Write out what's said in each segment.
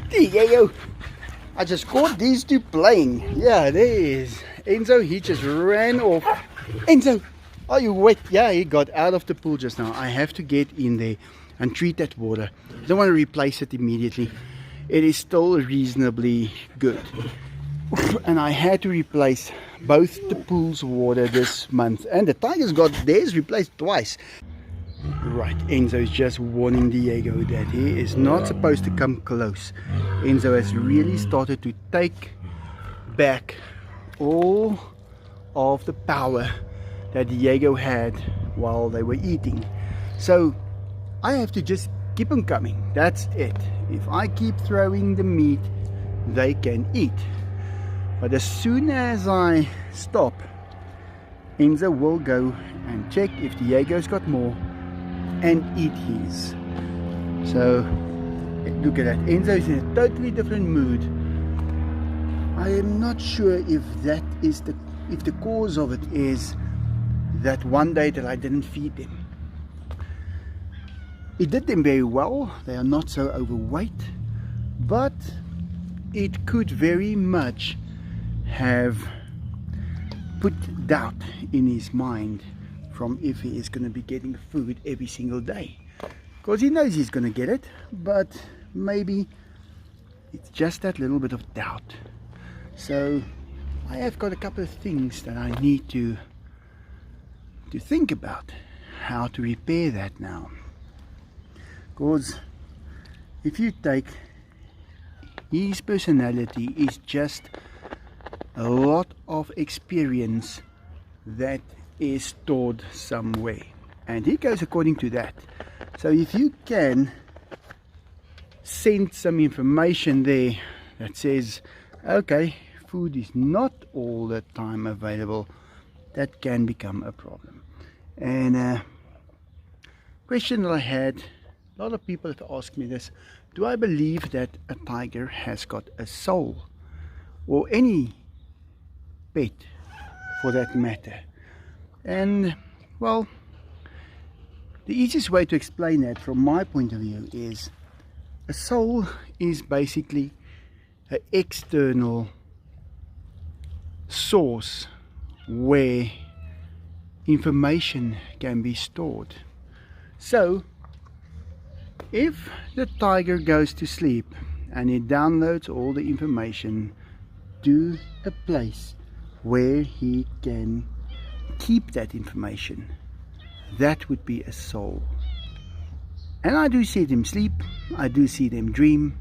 There you go. I just caught these two playing. Yeah, there is. Enzo, he just ran off. Enzo, are you wet? Yeah, he got out of the pool just now. I have to get in there and treat that water. I don't want to replace it immediately. It is still reasonably good. And I had to replace both the pool's water this month. And the Tigers got theirs replaced twice. Right, Enzo is just warning Diego that he is not supposed to come close. Enzo has really started to take back all of the power that Diego had while they were eating. So I have to just keep them coming. That's it. If I keep throwing the meat, they can eat. But as soon as I stop, Enzo will go and check if Diego's got more and eat his. So look at that. Enzo is in a totally different mood. I am not sure if that is the cause of it is that one day that I didn't feed them. It did them very well. They are not so overweight, but it could very much have put doubt in his mind from if he is going to be getting food every single day, because he knows he's going to get it, but maybe it's just that little bit of doubt. So I have got a couple of things that I need to think about how to repair that now. Because if you take his personality, is just a lot of experience that is stored somewhere, and he goes according to that. So if you can send some information there that says, okay, food is not all the time available, that can become a problem. And a question that I had, a lot of people have asked me this: do I believe that a tiger has got a soul, or any pet for that matter? And well, the easiest way to explain that from my point of view is a soul is basically an external source where information can be stored. So if the tiger goes to sleep and he downloads all the information to a place where he can keep that information, that would be a soul. And I do see them sleep, I do see them dream,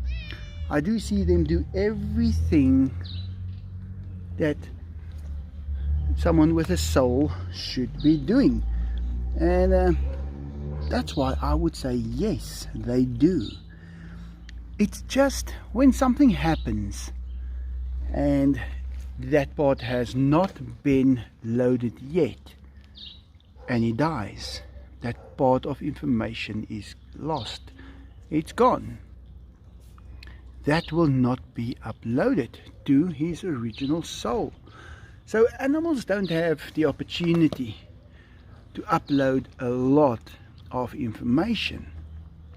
I do see them do everything that someone with a soul should be doing. And that's why I would say yes, they do. It's just when something happens and that part has not been loaded yet and he dies, that part of information is lost, it's gone. That will not be uploaded to his original soul. So animals don't have the opportunity to upload a lot of information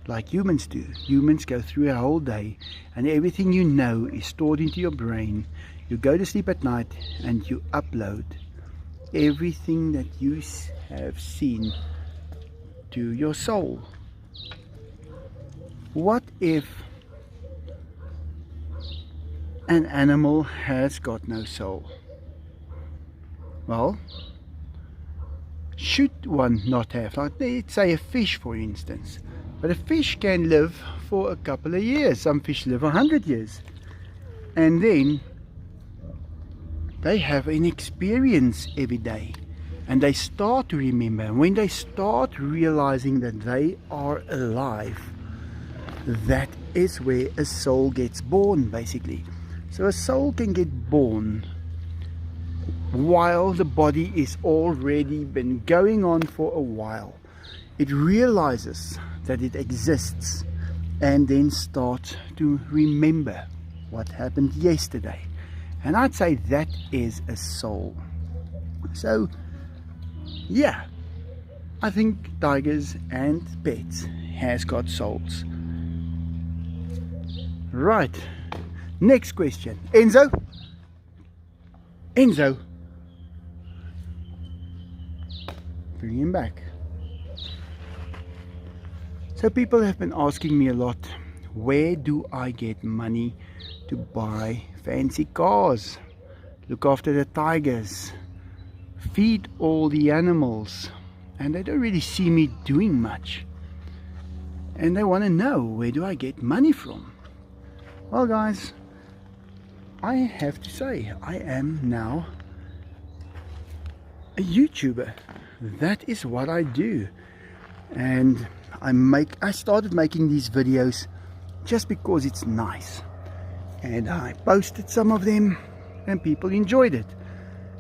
like humans do. Humans go through a whole day and everything you know is stored into your brain. You go to sleep at night and you upload everything that you have seen to your soul. What if an animal has got no soul? Well, should one not have, like let's say a fish for instance, but a fish can live for a couple of years. Some fish live 100 years, and then they have an experience every day and they start to remember. And when they start realizing that they are alive, that is where a soul gets born, basically. So a soul can get born while the body is already been going on for a while. It realizes that it exists and then starts to remember what happened yesterday. And I'd say that is a soul. So yeah, I think tigers and pets has got souls. Right, next question. Enzo, bring him back. So people have been asking me a lot, where do I get money to buy fancy cars, look after the tigers, feed all the animals? And they don't really see me doing much, and they want to know, where do I get money from? Well guys, I have to say, I am now a YouTuber. That is what I do. And I started making these videos just because it's nice, and I posted some of them and people enjoyed it.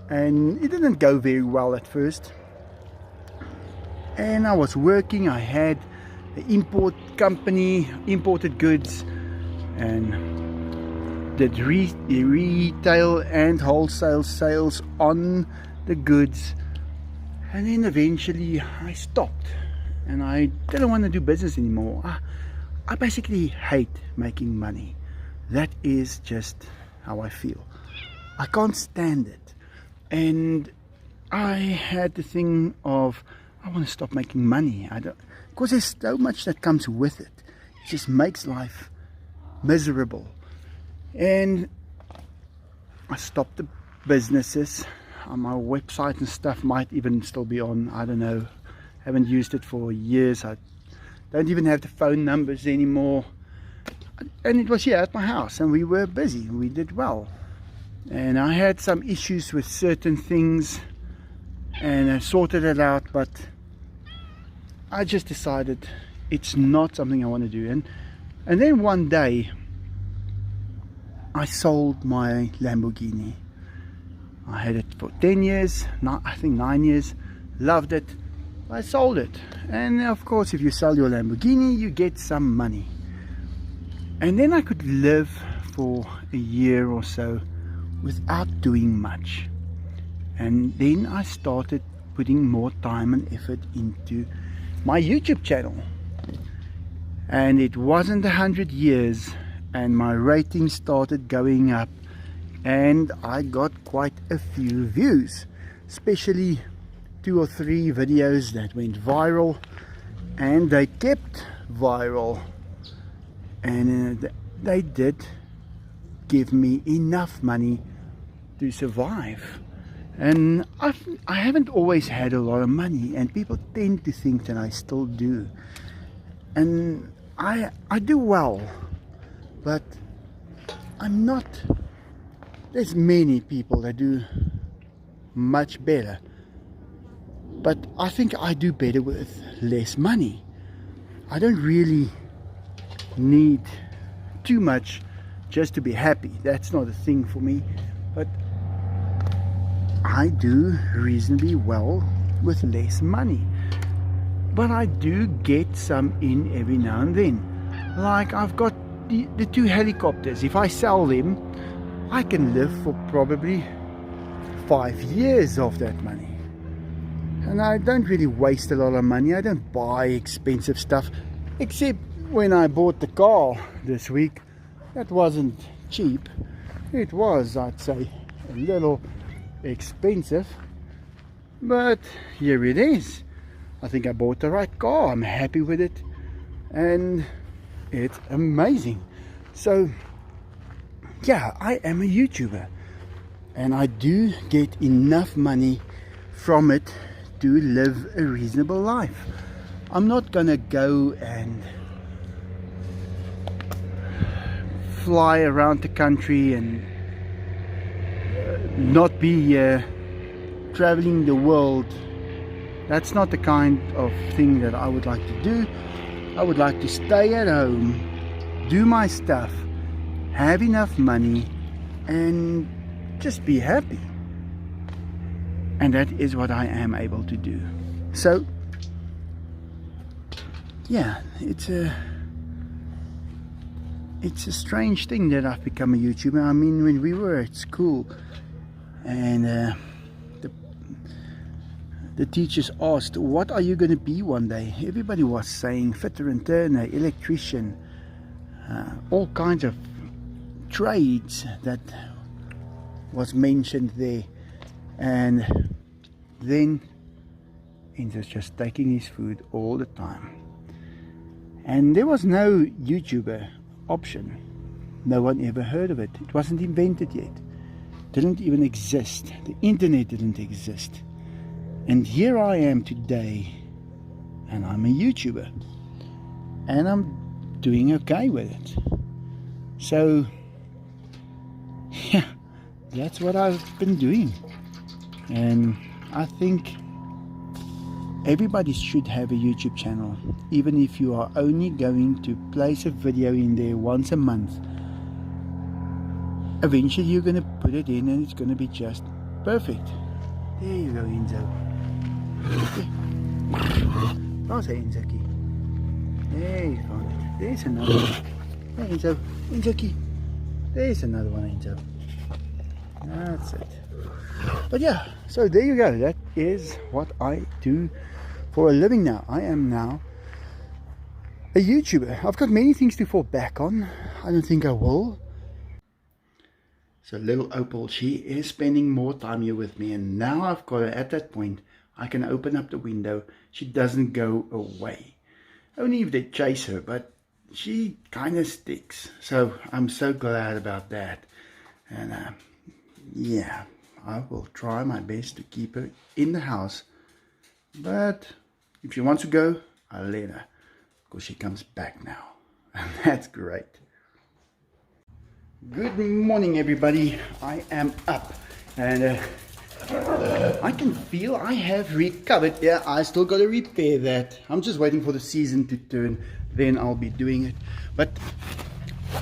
And it didn't go very well at first, and I was working. I had an import company, imported goods, and did retail and wholesale sales on the goods. And then eventually I stopped, and I didn't want to do business anymore. I basically hate making money. That is just how I feel. I can't stand it. And I had the thing of, I want to stop making money. Because there's so much that comes with it. It just makes life miserable. And I stopped the businesses. My website and stuff might even still be on, I don't know. Haven't used it for years. I don't even have the phone numbers anymore. And it was here at my house, and we were busy. We did well. And I had some issues with certain things, and I sorted it out, but I just decided it's not something I want to do. And then one day I sold my Lamborghini. I had it for 10 years, I think 9 years, loved it. I sold it, and of course if you sell your Lamborghini you get some money. And then I could live for a year or so without doing much. And then I started putting more time and effort into my YouTube channel, and it wasn't 100 years and my rating started going up, and I got quite a few views, especially 2 or 3 videos that went viral, and they kept viral, and they did give me enough money to survive. And I haven't always had a lot of money, and people tend to think that I still do, and I do well, but I'm not. There's many people that do much better, but I think I do better with less money. I don't really need too much just to be happy. That's not a thing for me, but I do reasonably well with less money. But I do get some in every now and then. Like I've got the 2 helicopters. If I sell them, I can live for probably 5 years off that money. And I don't really waste a lot of money. I don't buy expensive stuff, except when I bought the car this week. That wasn't cheap. It was, I'd say, a little expensive, but here it is. I think I bought the right car. I'm happy with it, and it's amazing. So yeah, I am a YouTuber, and I do get enough money from it to live a reasonable life. I'm not gonna go and fly around the country and not be traveling the world. That's not the kind of thing that I would like to do. I would like to stay at home, do my stuff, have enough money, and just be happy. And that is what I am able to do. So yeah, it's a strange thing that I've become a YouTuber. I mean, when we were at school, and the teachers asked, what are you going to be one day? Everybody was saying fitter and turner, electrician, all kinds of trades that was mentioned there. And then Enzo's just taking his food all the time. And there was no YouTuber option. No one ever heard of it. It wasn't invented yet. Didn't even exist. The internet didn't exist. And here I am today, and I'm a YouTuber. And I'm doing okay with it. So, yeah, that's what I've been doing. And I think everybody should have a YouTube channel, even if you are only going to place a video in there once a month. Eventually you're going to put it in and it's going to be just perfect. There you go, Enzo. How's that, Enzo? There you found it. There's another one. Hey, Enzo. Enzo. There's another one, Enzo. That's it. But yeah, so there you go. That is what I do for a living now. I am now a YouTuber. I've got many things to fall back on. I don't think I will. So little Opal, she is spending more time here with me, and now I've got her at that point. I can open up the window. She doesn't go away. Only if they chase her, but she kind of sticks. So I'm so glad about that. And yeah, I will try my best to keep her in the house. But if she wants to go, I'll let her, because she comes back now. And that's great. Good morning, everybody. I am up, and I can feel I have recovered. Yeah, I still got to repair that. I'm just waiting for the season to turn, then I'll be doing it. But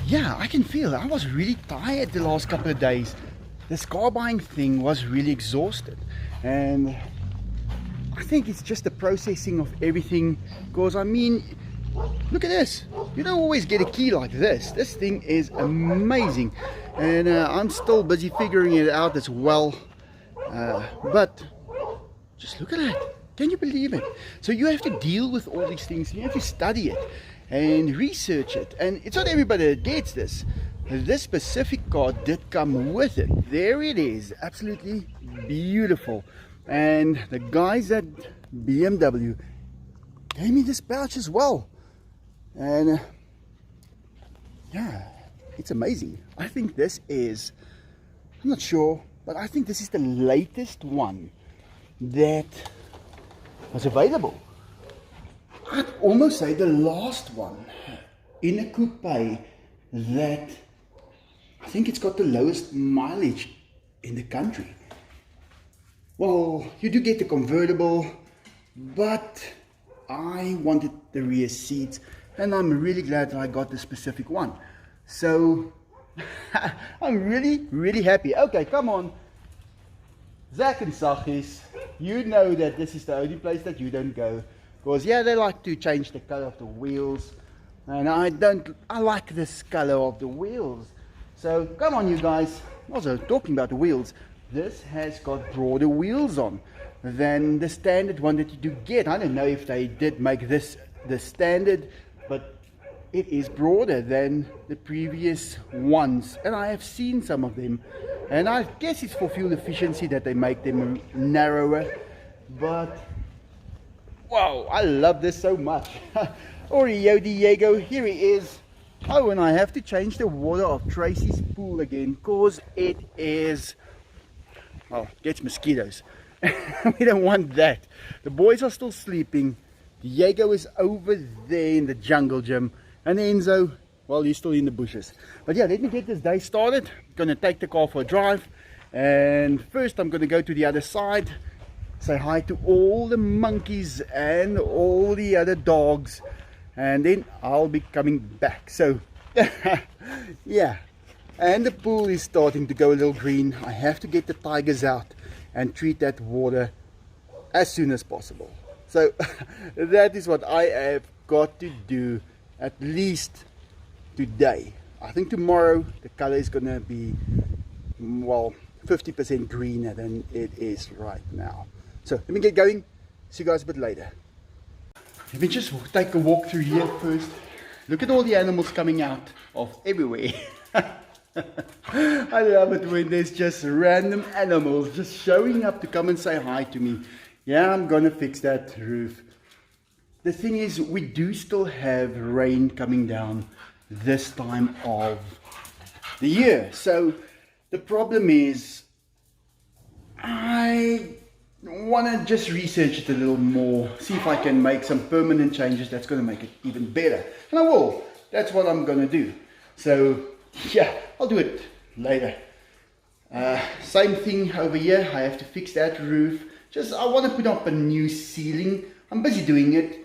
yeah, I can feel I was really tired the last couple of days. This car buying thing was really exhausted, and I think it's just the processing of everything. Because I mean, look at this. You don't always get a key like this. This thing is amazing, and I'm still busy figuring it out as well. But just look at that. Can you believe it? So you have to deal with all these things. You have to study it and research it. And it's not everybody that gets this. This specific car did come with it. There it is. Absolutely beautiful. And the guys at BMW gave me this pouch as well. And yeah, it's amazing. I think this is, I'm not sure, but I think this is the latest one that was available. I'd almost say the last one in a coupe that I think it's got the lowest mileage in the country. Well, you do get the convertible, but I wanted the rear seats, and I'm really glad that I got the specific one. So I'm really happy. Okay, come on, Zach and Sachis, you know that this is the only place that you don't go, because yeah, they like to change the color of the wheels, and I like this color of the wheels. So come on, you guys. Also, talking about the wheels, this has got broader wheels on than the standard one that you do get. I don't know if they did make this the standard, but it is broader than the previous ones, and I have seen some of them, and I guess it's for fuel efficiency that they make them narrower. But wow, I love this so much. Oreo Diego, here he is. Oh, and I have to change the water of Tracy's pool again, because it is, well, gets mosquitoes. We don't want that. The boys are still sleeping. Diego is over there in the jungle gym, and Enzo, well, he's still in the bushes. But yeah, let me get this day started. I'm gonna take the car for a drive, and first I'm gonna go to the other side, say hi to all the monkeys and all the other dogs, and then I'll be coming back. So yeah, and the pool is starting to go a little green. I have to get the tigers out and treat that water as soon as possible. So that is what I have got to do, at least today. I think tomorrow the color is gonna be, well, 50% greener than it is right now. So let me get going. See you guys a bit later. Let me just take a walk through here first. Look at all the animals coming out of everywhere. I love it when there's just random animals just showing up to come and say hi to me. Yeah, I'm gonna fix that roof. The thing is, we do still have rain coming down this time of the year. So the problem is, I want to just research it a little more, see if I can make some permanent changes that's going to make it even better. And I will. That's what I'm going to do. So yeah, I'll do it later. Same thing over here. I have to fix that roof. I want to put up a new ceiling. I'm busy doing it.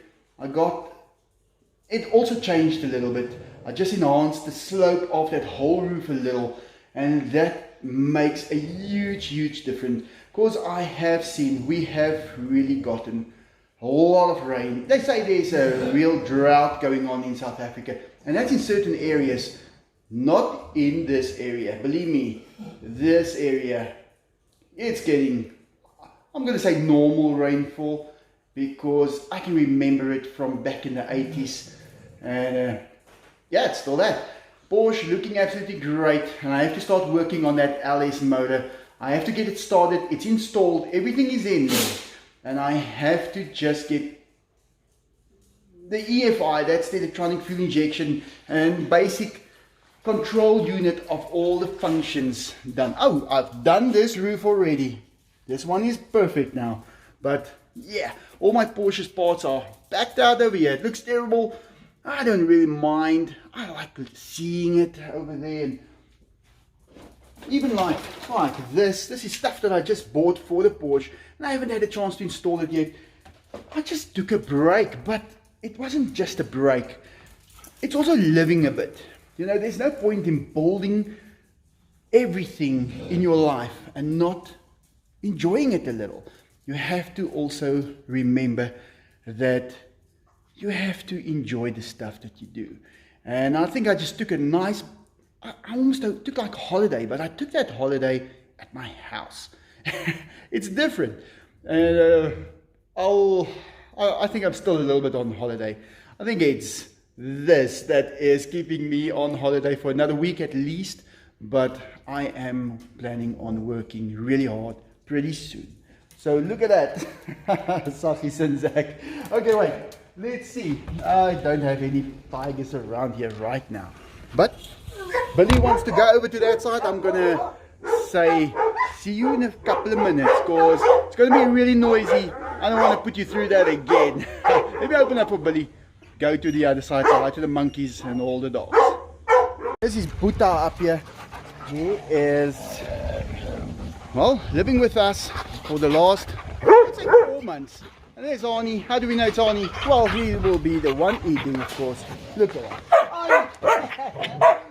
It also changed a little bit. I just enhanced the slope of that whole roof a little, and that makes a huge difference, because I have seen we have really gotten a lot of rain. They say there's a real drought going on in South Africa, and that's in certain areas, not in this area. Believe me, this area, it's getting, I'm going to say, normal rainfall, because I can remember it from back in the 80s, and yeah, it's still that. Porsche looking absolutely great, and I have to start working on that LS motor. I have to get it started. It's installed, everything is in there, and I have to just get the EFI, that's the electronic fuel injection, and basic control unit of all the functions done. Oh, I've done this roof already. This one is perfect now, but yeah, all my Porsche's parts are backed out over here. It looks terrible. I don't really mind. I like seeing it over there. And even like this is stuff that I just bought for the Porsche, and I haven't had a chance to install it yet. I just took a break, but it wasn't just a break. It's also living a bit. You know, there's no point in building everything in your life and not enjoying it a little. You have to also remember that you have to enjoy the stuff that you do. And I think I just took a nice, I almost took like a holiday, but I took that holiday at my house. It's different. And I think I'm still a little bit on holiday. I think it's this that is keeping me on holiday for another week at least, but I am planning on working really hard pretty soon. So look at that. Safi Sinzak. Okay, wait. Let's see. I don't have any tigers around here right now. But Billy wants to go over to that side. I'm going to say see you in a couple of minutes, because it's going to be really noisy. I don't want to put you through that again. Maybe open up for Billy. Go to the other side, say hi to the monkeys and all the dogs. This is Buta up here. He is, well, living with us for the last, I'd say, 4 months. And there's Arnie. How do we know it's Arnie? Well, he will be the one eating, of course. Look at that.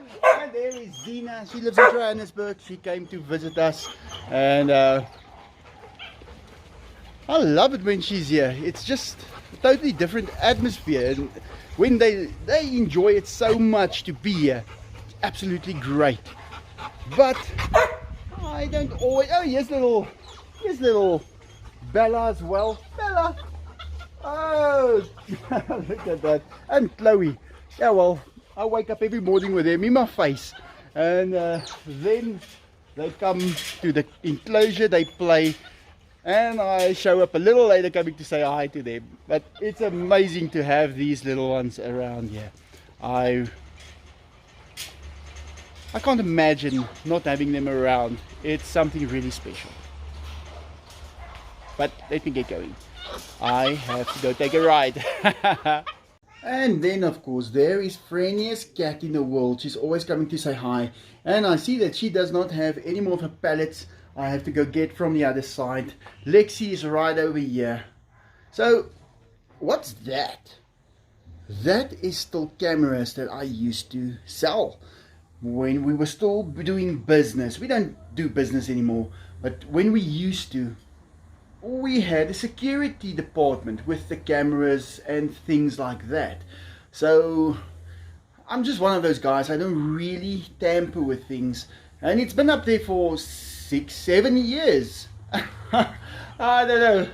And there is Zena. She lives in Johannesburg. She came to visit us. And I love it when she's here. It's just a totally different atmosphere. And when they enjoy it so much to be here, it's absolutely great. But I don't always... Oh, here's little Bella as well. Bella! Oh! Look at that. And Chloe. Yeah, well, I wake up every morning with them in my face. And then they come to the enclosure, they play. And I show up a little later coming to say hi to them. But it's amazing to have these little ones around here. I can't imagine not having them around. It's something really special. But let me get going. I have to go take a ride. And then, of course, there is friendliest cat in the world. She's always coming to say hi. And I see that she does not have any more of her pellets. I have to go get from the other side. Lexi is right over here. So, what's that? That is still cameras that I used to sell when we were still doing business. We don't do business anymore, but when we used to, we had a security department with the cameras and things like that. So I'm just one of those guys. I don't really tamper with things, and it's been up there for 6-7 years. I don't know,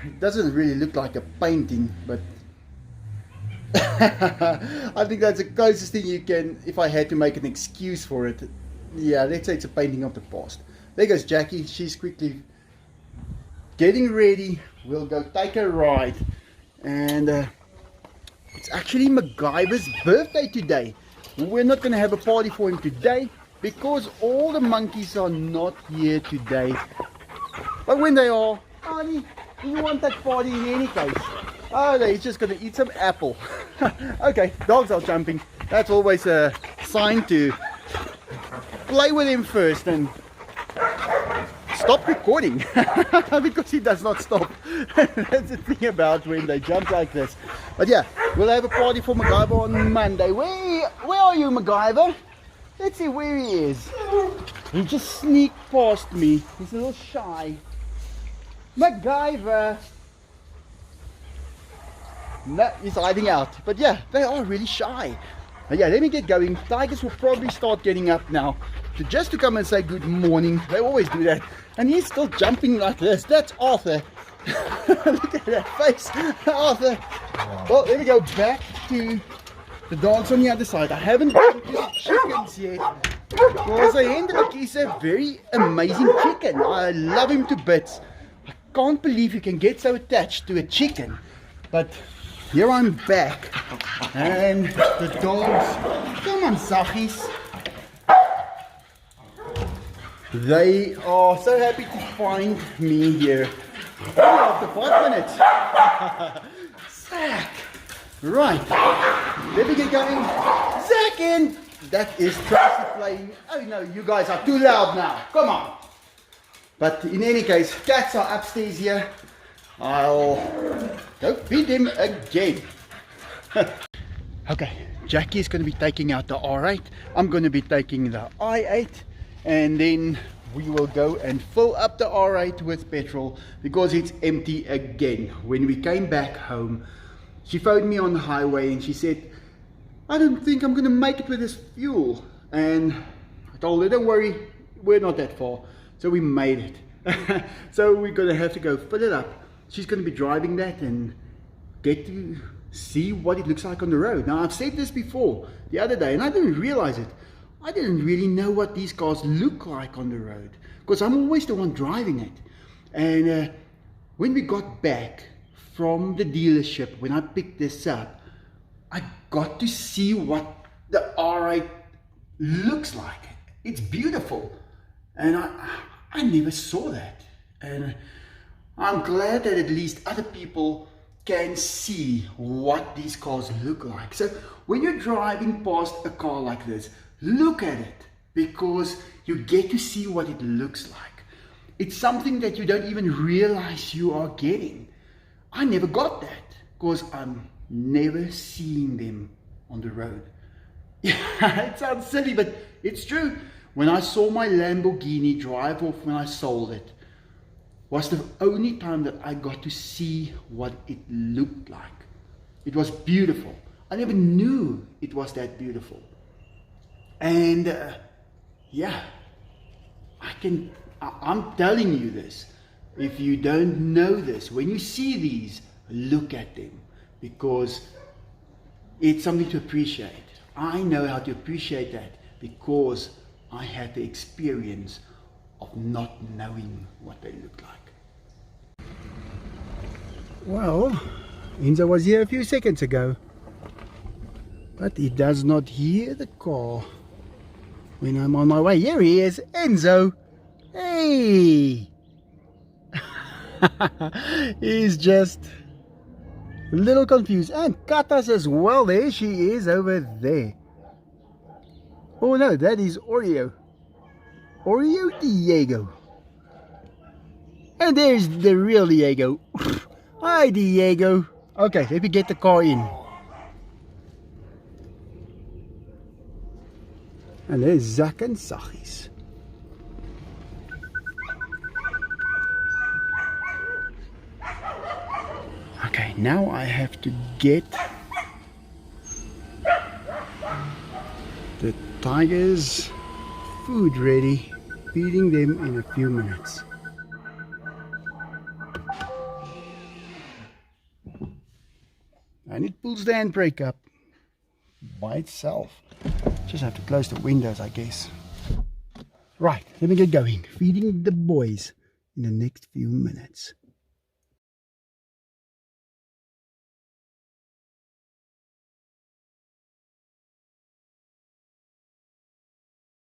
it doesn't really look like a painting, but I think that's the closest thing you can, if I had to make an excuse for it. Yeah, let's say it's a painting of the past. There goes Jackie. She's quickly getting ready. We'll go take a ride. And it's actually MacGyver's birthday today. We're not going to have a party for him today because all the monkeys are not here today. But when they are, honey, you want that party in any case. Oh, no, he's just going to eat some apple. Okay, dogs are jumping. That's always a sign to play with him first and stop recording because he does not stop. That's the thing about when they jump like this. But yeah, we'll have a party for MacGyver on Monday. Where are you, MacGyver? Let's see where he is. He just sneaked past me. He's a little shy. MacGyver. No, he's hiding out. But yeah, they are really shy. But yeah, let me get going. Tigers will probably start getting up now just to come and say good morning. They always do that. And he's still jumping like this. That's Arthur. Look at that face. Arthur. Well, let me go back to the dogs on the other side. I haven't gone to the chickens yet. Because Hendrik is a very amazing chicken. I love him to bits. I can't believe you can get so attached to a chicken. But here I'm back. And the dogs, come on, Saggies. They are so happy to find me here. Only after 5 minutes. Zach. Right. Let me get going. Zach in. That is Tracy playing. Oh no, you guys are too loud now. Come on. But in any case, cats are upstairs here. I'll go feed him again. Okay, Jackie is going to be taking out the R8. I'm going to be taking the i8. And then we will go and fill up the R8 with petrol because it's empty again. When we came back home, she phoned me on the highway and she said, I don't think I'm going to make it with this fuel. And I told her, don't worry, we're not that far. So we made it. So we're going to have to go fill it up. She's going to be driving that and get to see what it looks like on the road. Now, I've said this before the other day and I didn't realize it. I didn't really know what these cars look like on the road because I'm always the one driving it. And when we got back from the dealership, when I picked this up, I got to see what the R8 looks like. It's beautiful. And I never saw that. And I'm glad that at least other people can see what these cars look like. So when you're driving past a car like this, look at it because you get to see what it looks like. It's something that you don't even realize you are getting. I never got that because I'm never seeing them on the road. Yeah, it sounds silly, but it's true. When I saw my Lamborghini drive off when I sold it, was the only time that I got to see what it looked like. It was beautiful. I never knew it was that beautiful. And yeah, I'm telling you this. If you don't know this, when you see these, look at them because it's something to appreciate. I know how to appreciate that because I had the experience of not knowing what they look like. Well, Enzo was here a few seconds ago, but he does not hear the car when I'm on my way. Here he is, Enzo. Hey! He's just a little confused. And Katas as well. There she is over there. Oh no, that is Oreo. Oreo Diego. And there's the real Diego. Hi Diego. Okay, let me get the car in. And there's Zach and Saggies. Okay, now I have to get the tigers food ready, feeding them in a few minutes. and it pulls the handbrake up by itself. Just have to close the windows, I guess. Right, let me get going. Feeding the boys in the next few minutes.